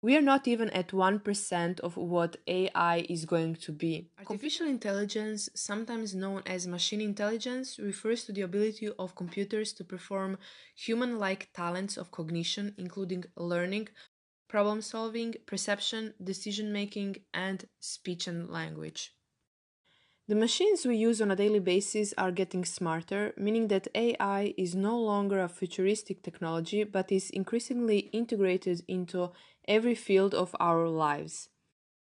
We are not even at 1% of what AI is going to be. Artificial intelligence, sometimes known as machine intelligence, refers to the ability of computers to perform human-like talents of cognition, including learning, problem solving, perception, decision making, and speech and language. The machines we use on a daily basis are getting smarter, meaning that AI is no longer a futuristic technology but is increasingly integrated into every field of our lives.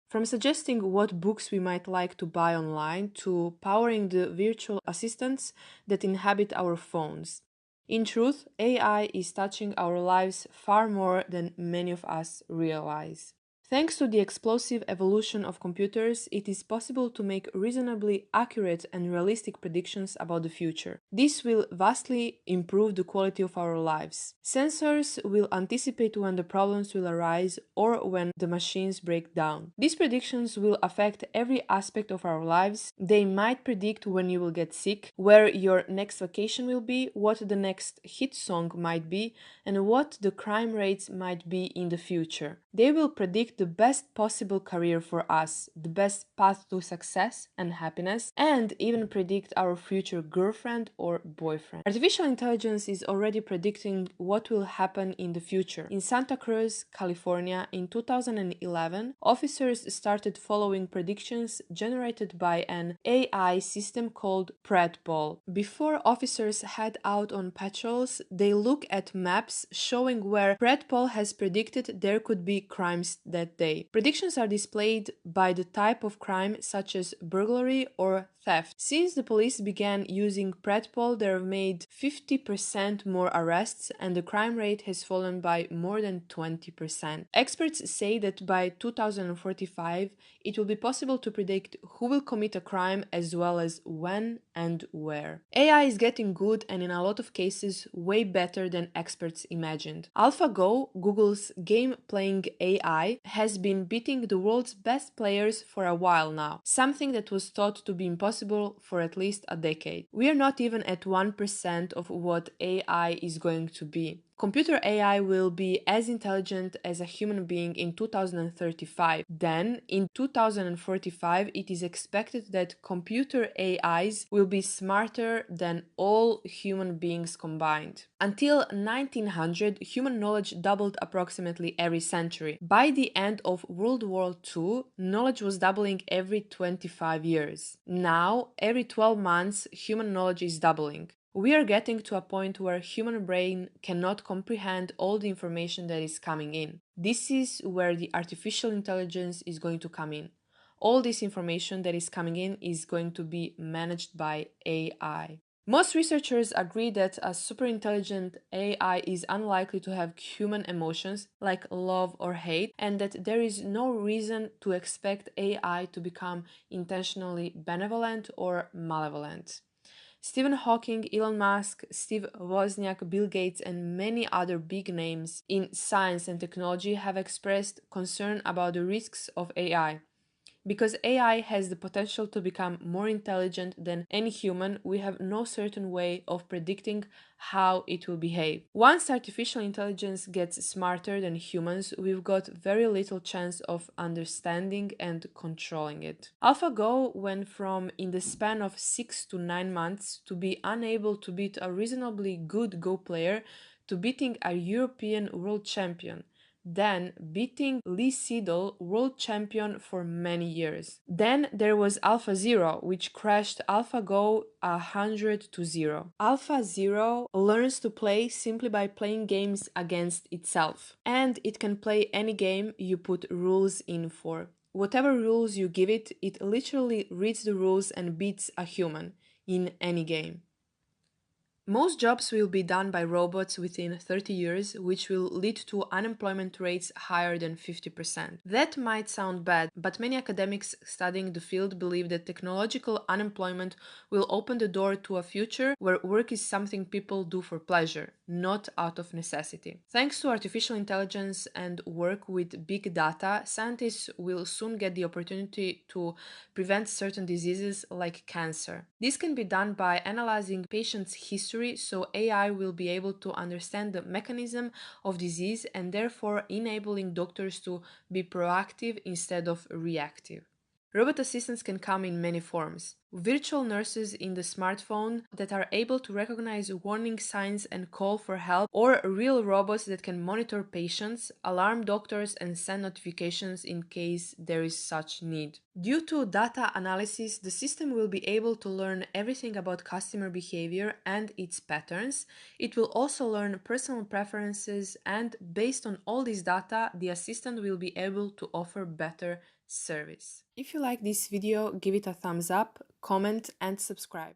From suggesting what books we might like to buy online to powering the virtual assistants that inhabit our phones. In truth, AI is touching our lives far more than many of us realize. Thanks to the explosive evolution of computers, it is possible to make reasonably accurate and realistic predictions about the future. This will vastly improve the quality of our lives. Sensors will anticipate when the problems will arise or when the machines break down. These predictions will affect every aspect of our lives. They might predict when you will get sick, where your next vacation will be, what the next hit song might be, and what the crime rates might be in the future. They will predict the best possible career for us, the best path to success and happiness, and even predict our future girlfriend or boyfriend. Artificial intelligence is already predicting what will happen in the future. In Santa Cruz, California, in 2011, officers started following predictions generated by an AI system called predpol. Before officers head out on patrols, they look at maps showing where predpol has predicted there could be crimes that day. Predictions are displayed by the type of crime, such as burglary or theft. Since the police began using predpol, they have made 50% more arrests and the crime rate has fallen by more than 20%. Experts say that by 2045, it will be possible to predict who will commit a crime as well as when and where. AI is getting good and in a lot of cases way better than experts imagined. AlphaGo, Google's game-playing AI, has been beating the world's best players for a while now, something that was thought to be impossible for at least a decade. We are not even at 1% of what AI is going to be. Computer AI will be as intelligent as a human being in 2035. Then, in 2045, it is expected that computer AIs will be smarter than all human beings combined. Until 1900, human knowledge doubled approximately every century. By the end of World War II, knowledge was doubling every 25 years. Now, every 12 months, human knowledge is doubling. We are getting to a point where human brain cannot comprehend all the information that is coming in. This is where the artificial intelligence is going to come in. All this information that is coming in is going to be managed by AI. Most researchers agree that a superintelligent AI is unlikely to have human emotions like love or hate, and that there is no reason to expect AI to become intentionally benevolent or malevolent. Stephen Hawking, Elon Musk, Steve Wozniak, Bill Gates, and many other big names in science and technology have expressed concern about the risks of AI. Because AI has the potential to become more intelligent than any human, we have no certain way of predicting how it will behave. Once artificial intelligence gets smarter than humans, we've got very little chance of understanding and controlling it. AlphaGo went from, in the span of 6 to 9 months, to be unable to beat a reasonably good Go player to beating a European world champion. Then beating Lee Sedol, world champion for many years. Then there was AlphaZero, which crashed AlphaGo 100-0. AlphaZero learns to play simply by playing games against itself, and it can play any game you put rules in for. Whatever rules you give it, it literally reads the rules and beats a human in any game. Most jobs will be done by robots within 30 years, which will lead to unemployment rates higher than 50%. That might sound bad, but many academics studying the field believe that technological unemployment will open the door to a future where work is something people do for pleasure, not out of necessity. Thanks to artificial intelligence and work with big data, scientists will soon get the opportunity to prevent certain diseases like cancer. This can be done by analyzing patients' history history, so AI will be able to understand the mechanism of disease and therefore enabling doctors to be proactive instead of reactive. Robot assistants can come in many forms. Virtual nurses in the smartphone that are able to recognize warning signs and call for help, or real robots that can monitor patients, alarm doctors, and send notifications in case there is such need. Due to data analysis, the system will be able to learn everything about customer behavior and its patterns. It will also learn personal preferences, and based on all this data, the assistant will be able to offer better service. If you like this video, give it a thumbs up, comment and subscribe.